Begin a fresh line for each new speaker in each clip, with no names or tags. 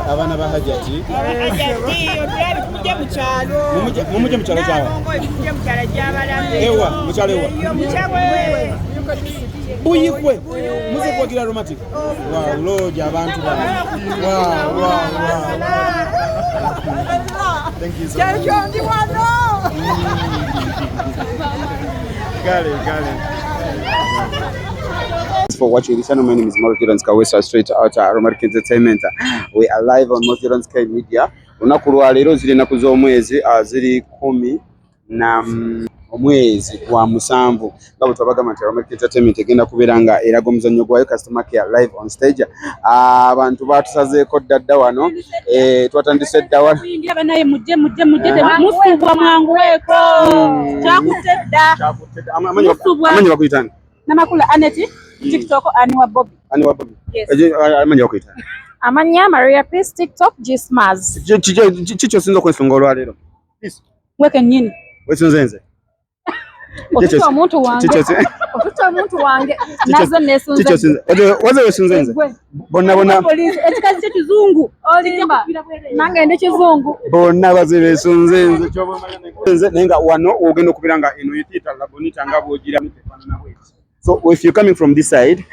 Abana ba Hajati
mujye mu cyaro
mumuje mu cyaro cyawe
mujye mu cyaro cy'abarambe
ewa mu cyaro ewa buyikwe muze kugira romantic wow loja abantu ba wow thank you so much got it for watching this channel. My name is Morgan Kawesa, straight out Aromatic Entertainment. We are live on Morgan Sky Media. Unakurwa lero zili naku z'omwezi ziri 10 na omwezi kwa musanvu ngabo twabaga Aromatic Entertainment egenda kuberanga erago muzanyo gwayo customer care live on stage. Abantu batusazeeko dadda wano twatandise ddawa
abanaye mujje musubwa mwanguweko kyakutedda
amanyi bakuyitani
namakula Aneti TikTok Aniwa Bobby. Yes.
Amanyi bakuyitani
amanya Maria Peace TikTok Gismaz.
Chicho sinzo kwensonga olwaleero. Peace.
Weke nyini.
Wesunzenze.
Otuto omuntu wange. Nazo nesunze.
Chicho sinze. Waze wesunzenze. Bonna.
Ekikazi ky'ekizungu. Olimba. Nange ndi kizungu.
Bonna baze besunzenze. Nze nenga wano ogenda okubiranga eno yitita labonita ngabo ogira mitefanana bwezi. So if you're coming from this side,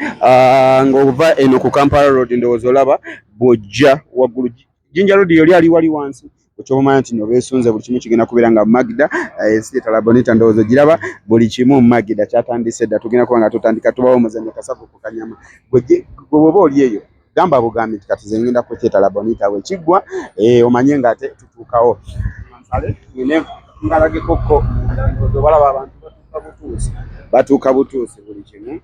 ngova eno ku Kampala Road ndozo laba bojja wagulu Jinja Road yoli ali wali wansi okyomanya nti no besunze buli kimu kigenda kuberanga Magda State Labonita ndozo giraba buli kimu Magda kyatandise dda tugenda kubanga tutandika tubawo muzanyo kasavu ku Kanyama gwoba oli eyo gamba bugambi kati ze ngenda ku State Labonita we kigwa omanye nga ate tutuukawo mansale ngene ngalage kokko ndozo balaba abantu batuuka butuusi buli kimu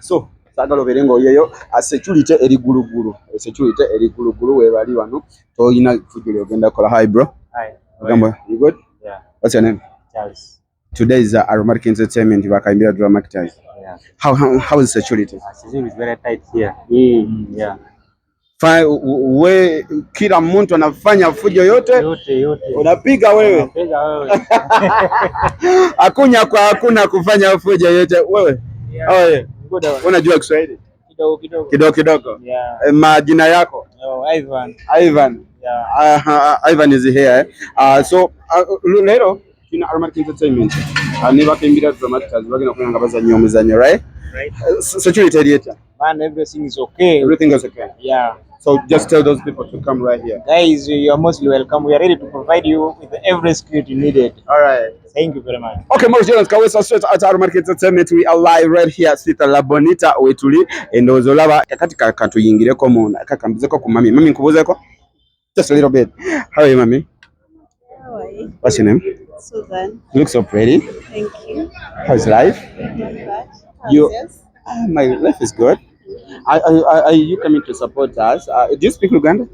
so sagalo berengo yeyo security eri gulugulu we bali wano toyina fujule ogenda kola. Hi bro.
Hi.
Gamba, you good?
Yeah.
What's your name?
Charles.
Today is Aromatic Entertainment bakaimbira dramatize.
Yeah.
How is security?
Security is very tight here. Yeah.
We kila mtu anafanya fujo yote unapiga wewe hakuna kufanya fujo yote wewe. Yeah. Unajua Kiswahili kidogo?
Yeah.
Majina yako?
Ivan.
Yeah. Ivan is here. So lero tuna Aromatic Entertainment niba kembira dramatize bagina kunanga bazanyo muzanyo, right? Security area.
Man, everything is okay.
Everything is okay.
Yeah.
So just tell those people to come right here.
Guys, you are mostly welcome. We are ready to provide you with every security needed.
All right.
Thank you very much.
Okay, Morgan Kawesa, straight out Aromatic Entertainment. We are live right here at Sita Labonita wetuli endozo laba katika katuyingireko muna kakambizeko ku mami nkubuzeko just a little bit. How are you, mami?
How are you?
What's your name?
Susan.
You look so pretty.
Thank you.
How's life?
You?
My life is good. Are you coming to support us? Do you speak Luganda?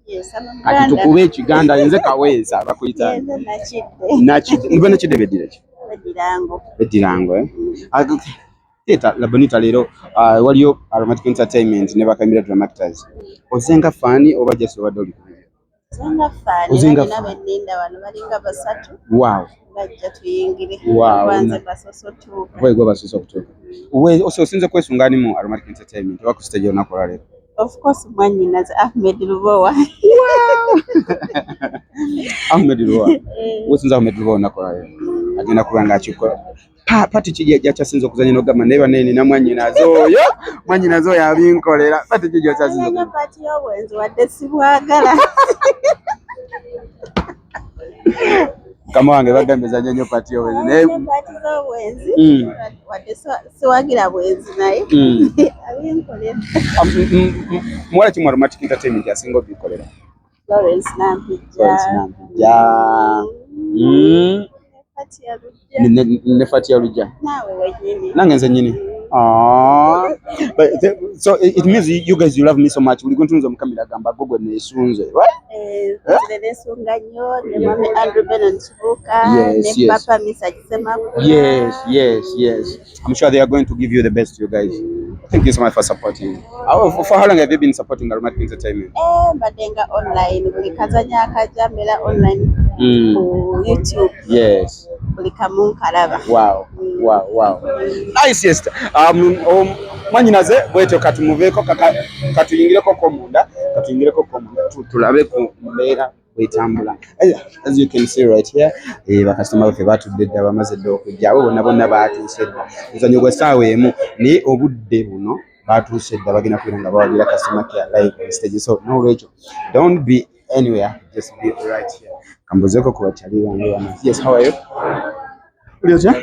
Yes, I'm a
Ati tukube Chiganda yenze kaweza bakuyita.
Yes,
Nachide. Ngibona chidebedire. Bedirango. Teta Labonita lero waliyo Aromatic Entertainment ne bakambira dramatize. Ozenga fani oba just obadoli.
Ozenga fani nabeninda wano balinga basatu.
Wow.
Bajja tuyingire.
Wow.
Kwanza basosotuka.
Bwego basosotuka. Uwe osinze kwesungani mu Aromatic Entertainment wako stage onakola lero.
Of course, Mwanyina Ahmed Lubowa.
Wow. Ahmed Lubowa. Wosinza Ahmed Lubowa nakola lero. Agenda kubanga akikola. Pati kijja kyasinza okuzanya n'ogamba neba nene na Mwanyinazo yabinkolera. Pati kijja kyasinza.
Nanya pati y'obwenzi wadde sibwagala.
Kama wange bagambeza nnyo pati y'obwenzi.
Naye pati z'obwenzi wadde siwagira bwenzi naye abinkolera.
Mwala ki mu Aromatic Entertainment asinga obikolera?
Lawrence Nampijja.
Ne Fatia Lujja.
Nawe wenyini.
Nange nze nyini. But so it means you guys you love me so much. We're going to mukamira gamba gogo nesunze, right?
Nesunga nyo ne mami Andrew Benon Chibuka
ne
Papa Misa Kisema.
Yes. I'm sure they are going to give you the best, you guys. Thank you so much for supporting. For how long have you been supporting Aromatic Entertainment?
Badenga online buli kazanya akaja mera online ku YouTube.
Yes.
Buli kamu nkalaba.
Wow. Nice, yes. Mwanyinaze bwetyo katumuveeko katuyingireko komunda tulabe ku mbeera bwetambula. As you can see right here, bakasitoma baffe batudde dda bamaze dda okujja abo bonna batuuse dda muzanyo gw'essaawa emu naye obudde buno batuuse dda bagenda kubeera nga bawagira customer care live on stage, so n'olwekyo don't be anywhere, just be right here. Kambuzeeko ku bakyali bange bano. Yes, how are you? Uli otya?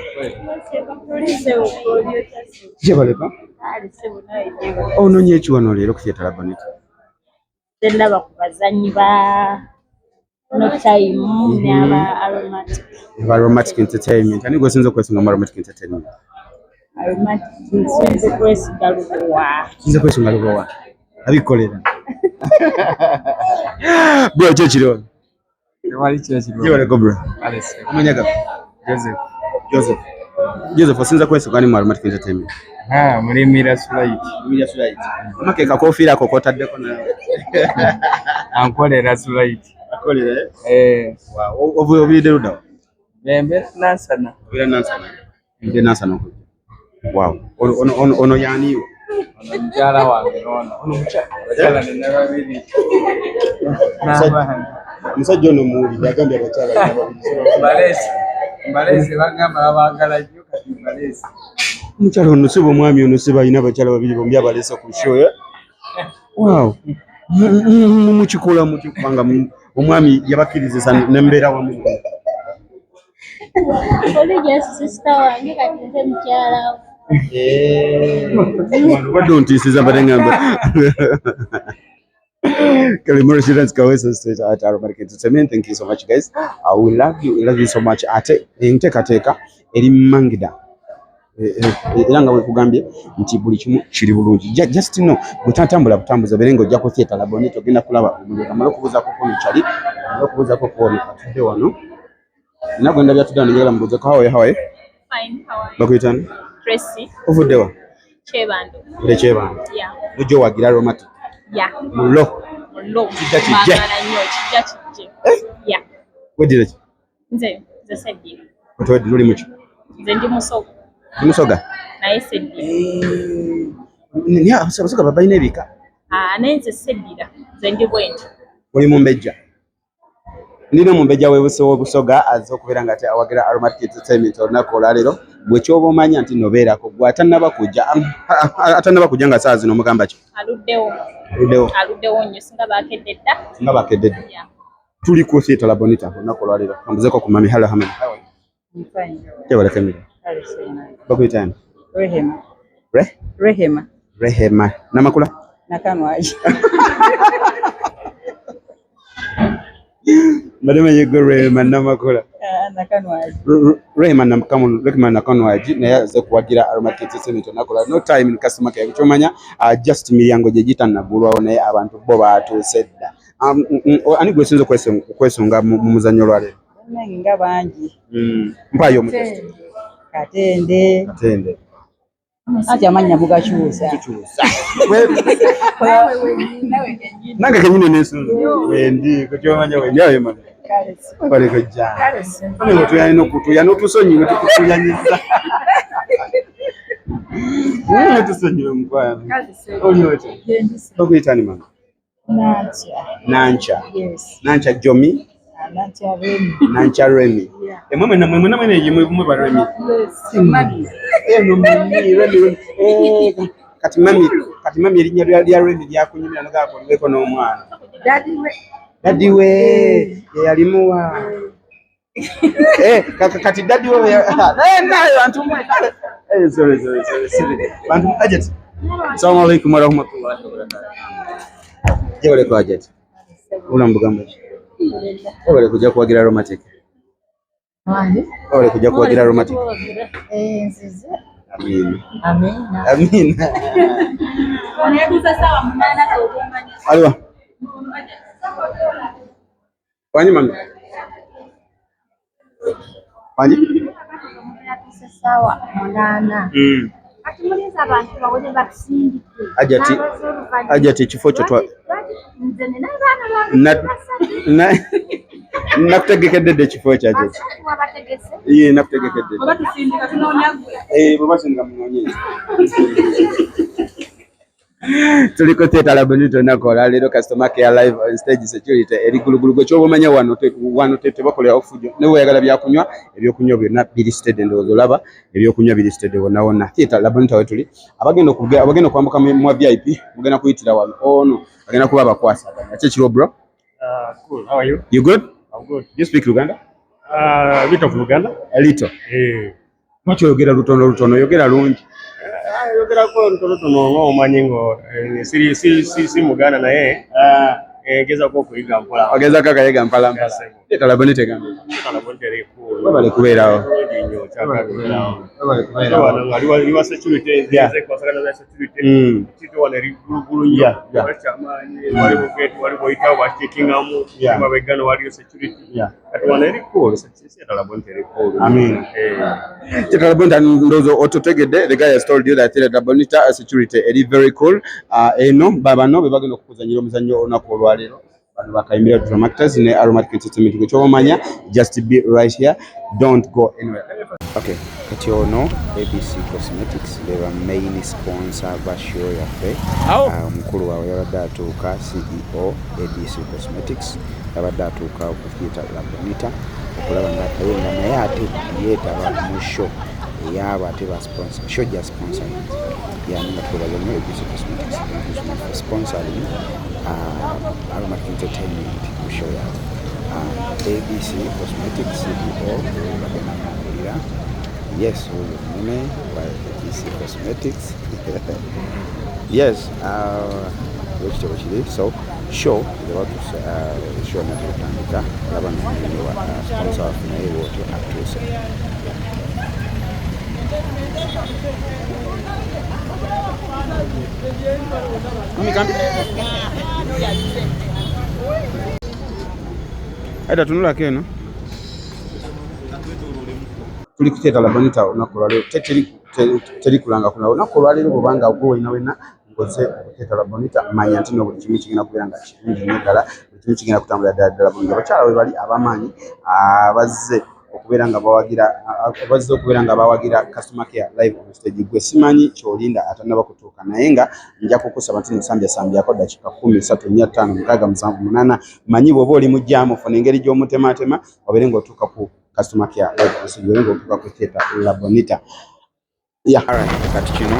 Je baleka? Ononye ekiwano leero ku Theatre Bonita.
Ndaba ku bazanyi ba No Time n'aba
Aromatic Entertainment. Ani gwe sinzo kwesunga mu Aromatic Entertainment?
Aromatic sinze kwesunga Lubowa.
Sinzo kwesunga Lubowa. Abikolera. Bro, chechiro.
Wali chechiro.
Je baleka bro.
Alice.
Omanyaga? Joseph sinzo kwesunga ni mu Aromatic Entertainment.
Muri Mira Sulite.
Amake kakofiira ako kotaddeko nawe.
Ankolera Sulite.
Akolera
Wow.
Obulidde ludda.
Bembe Nansana.
Obulidde Nansana. Obulidde Nansana. Wow. Ono yaaniwo.
Ono mjala wange ono. Ono mjala ne nababiri.
Musajja ono muwulidde agambye abakyala babiri.
Mbalesi bagamba babagala nnyo kati mbalesi.
Mukyala ono si bw'omwami ono si balina abakyala babiri bombi abalese ku show. Wow. Mukikola mutyo kubanga omwami yabakkiriza n'embeera wamu.
Oli just sister wange kati nze mukyala.
Badde ontiisiza mbadde ngamba. Kalimura Children's Kaweso State at Aromatic Entertainment. Thank you so much, guys. We love you so much. Ate enteekateeka eri Mangida. Era nga wekugambye nti buli kimu kiri bulungi. Just know butatambula butambuza berengo ojja ku Theatre Bonita ogenda kulaba omuliro amala okubuuzaako ku Chali amala okubuuzaako ku ono atudde wano nagwe ndabya tudda njagala mubuuzeeko how are you?
Fine, how are you?
Bakuyitani?
Tracy.
Ovudde wa?
Chebando.
Ode Chebando.
Yeah.
Ojjo wagira Aromatic.
Yeah.
Mulo. Kijja kijje.
Yeah.
Weddire ki?
Nze seddira.
Otwedde luli muki?
Nze ndi musoga.
Musoga?
Naye seddira.
Naye abasoga babalina ebika?
Naye nze seddira. Nze ndi bwenti.
Oli Mumbejja. Ndina Mumbejja w'Obusoga azze okubeera nga awagira Aromatic Entertainment olunaku olwaleero bwe kyoba omanya nti nobeerako gwe atannaba kujja nga saa zino omugamba ki? Aluddewo nnyo singa baakedde dda. Tuli ku Theatre Bonita olunaku olwaleero kambuzeeko ku mami. Hello, how are you? Fine. Family. Bakuyitani? Rehema. Namakula?
Nakanwaji.
Madam yego Rehema Namakula.
Nakanwaji.
Rehema Nakanwaji naye azze kuwagira Aromatic Entertainment olunaku olwaleero. No time in customer care. Kyomanya just miryango gye gitannagulwawo naye abantu bo baatuuse dda. Ani gwe sinza kwesonga mu muzannyo olwaleero?
Nga bangi.
Mpaayo omuteso.
Katende. Ati amanya bugakyusa.
Nange kenyine nesunza. Wendi kukyomanya wendi ayo mana. Bale kujja. Kale tuyalina okutuyana otusonyiwe tukuyanyiza. Wewe tusonyiwe mkwano. Oli otya? Okuyitani mama? Nancha.
Yes.
Nancha Jomi. Nancha Remy. Mwe mwe ba Remy. Remy. Kati mami erinnya lya Remy lyakunyumira nagakolweko n'omwana. Daddy we yalimuwa. Kati daddy we nayo antumwe kale. Sorry. Bantu Ajat. Assalamu alaikum warahmatullahi wabarakatuh. Jewale kwa Ajat. Unambugamba. Wale kujja kuwagira Aromatic. Wale kujja kuwagira Aromatic.
Nzize.
Amina. Alwa. Wani mami?
Sawa 8. Atimuliza abantu bawone batusindike.
Ajati ekifo kyo twa nakutegekedde ekifo kya Ajati. Ye nakutegekedde.
Oba tusindika tunoonya gwe.
Bwe basindika munoonyeze. Tuliko Theatre Bonito nakola leero customer care live on stage security eri gulugulu gwe kyoba omanya wano tebakolera ofujo ne weyagala byakunywa ebyokunywa byonna biri steady ndowooza olaba ebyokunywa biri steady wonna wonna Theatre Bonito we tuli abagenda kwambuka mu VIP mugenda kuyitira wano ono agenda kuba abakwasa kiro bro.
Cool. How are you?
You good?
I'm good.
You speak Luganda?
A bit of Luganda.
A little. Mwaki oyogera lutono yogera lungi.
Yogera ko lutono ng'omanyi ngo si Muganda naye ngeza ko kuyiga mpola.
Ogeza kaka yega mpala. Theatre Bonito gamba.
Theatre Bonito eri cool.
Babale kubeerawo.
Aliwa security nze kwasagana na security. Tito wana eri gulu nnyo. Waliwo itawo bakikingamu mabegano waliyo security. Kati wana eri cool. Theatre Bonito eri cool.
Amen. Theatre Bonito ndozo ototegedde the guy has told you that Theatre Bonito security eri very cool. Eno babano bebagenda okukuzanyira omuzannyo onako olwaleero. Bakayimbira Dramactors ne Aromatic Entertainment gwe kyobamanya just be right here, don't go anywhere. Okay, kati ono ABC Cosmetics the main sponsor ba show yaffe. Omukulu wawe yabadde atuuka CEO ABC Cosmetics yabadde atuuka ku Theatre Bonito okulaba ng'atayenga naye ate yeetaba mu show eyaba ate ba sponsor show just sponsoring nga twebaza nnyo ABC Cosmetics for sponsoring Aromatic Entertainment ku show yaffe. ABC Cosmetics CEO bagenamulira yes oyo munene wa ABC Cosmetics yes wekitabo kiri so show show natutandika laba nyo wa sponsor waffe naye wote atuuse. Aida tunulako eno tuli ku Theatre Bonito olunaku lwaleero teri kulanga kunawo olunaku lwaleero bwobanga gwe wena wena ngoze ku Theatre Bonito manya nti buli kimu kigenda kubeera nga kirungi nnyo ddala buli kimu kigenda kutambula ddala bulungi. Abakyala we bali abamaanyi abazze okubeera nga bawagira customer care live on stage gwe simanyi kyolinda atannaba kutuuka naye nga nja kukusaba nti musambyako dakika 10 3 4 5 6 7 8 manyi bw'oba oli mu jjaamu funa engeri gy'omutematema obeere ng'otuuka ku customer care live on stage obeere ng'otuuka ku Theatre Bonito. Yeah. Kati kino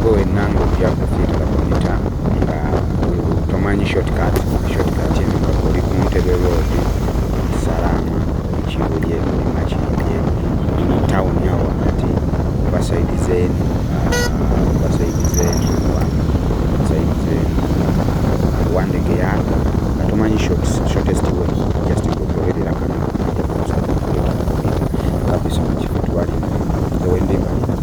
gwe wenna ng'ojja ku Theatre Bonito nga tomanyi shortcut eno nga oli ku Ntebe Road Salama Kibuye Makindye tawuni awo wakati basaidizeeni Wandegea nga tomanyi shortest way just gogoberera kano kabisa mu kifo twali ewende mbalina.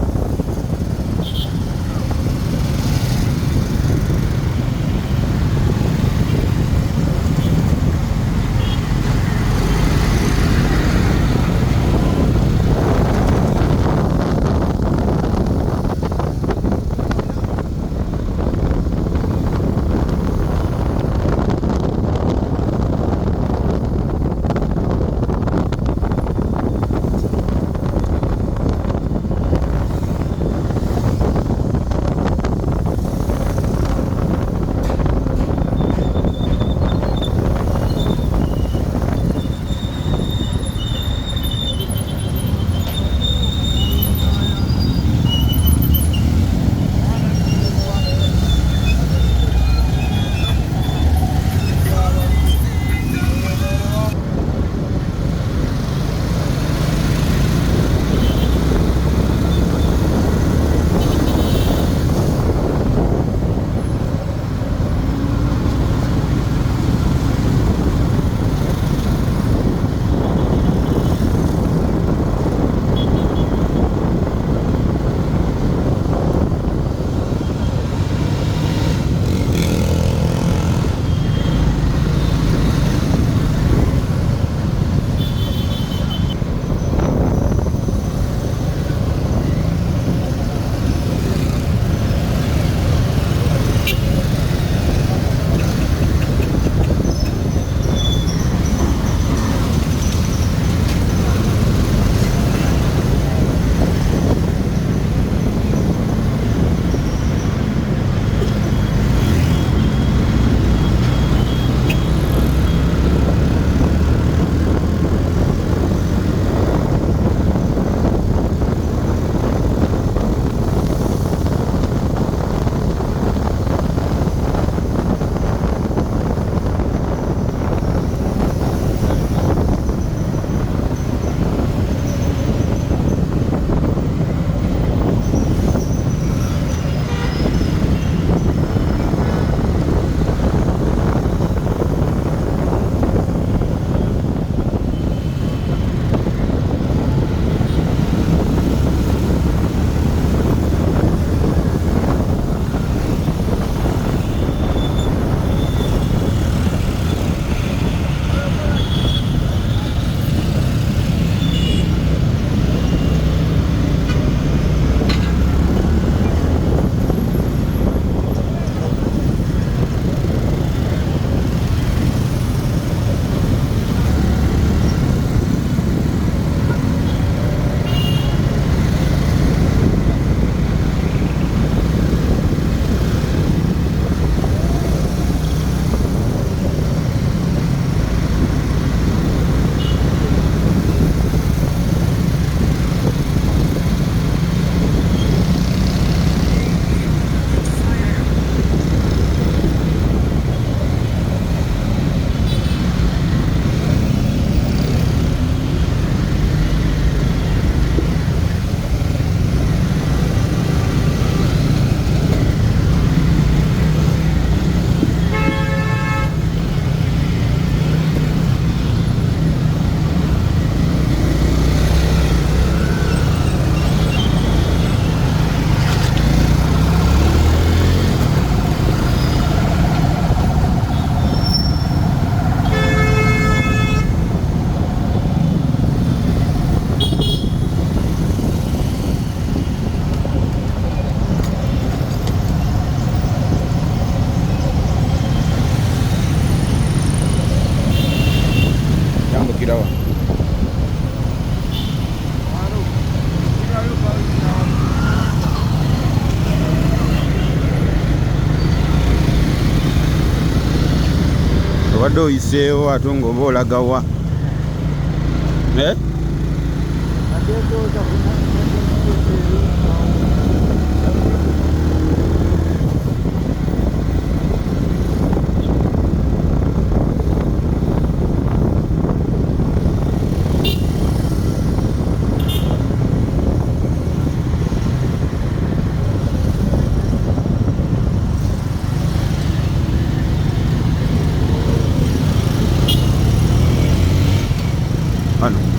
tuddukira wa obadde oyiseewo ate ng'oba olaga wa ano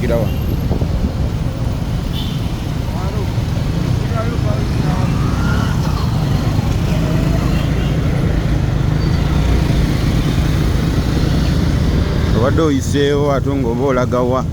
okutuukira wano. Obadde oyiseewo ate ng'oba olaga wa?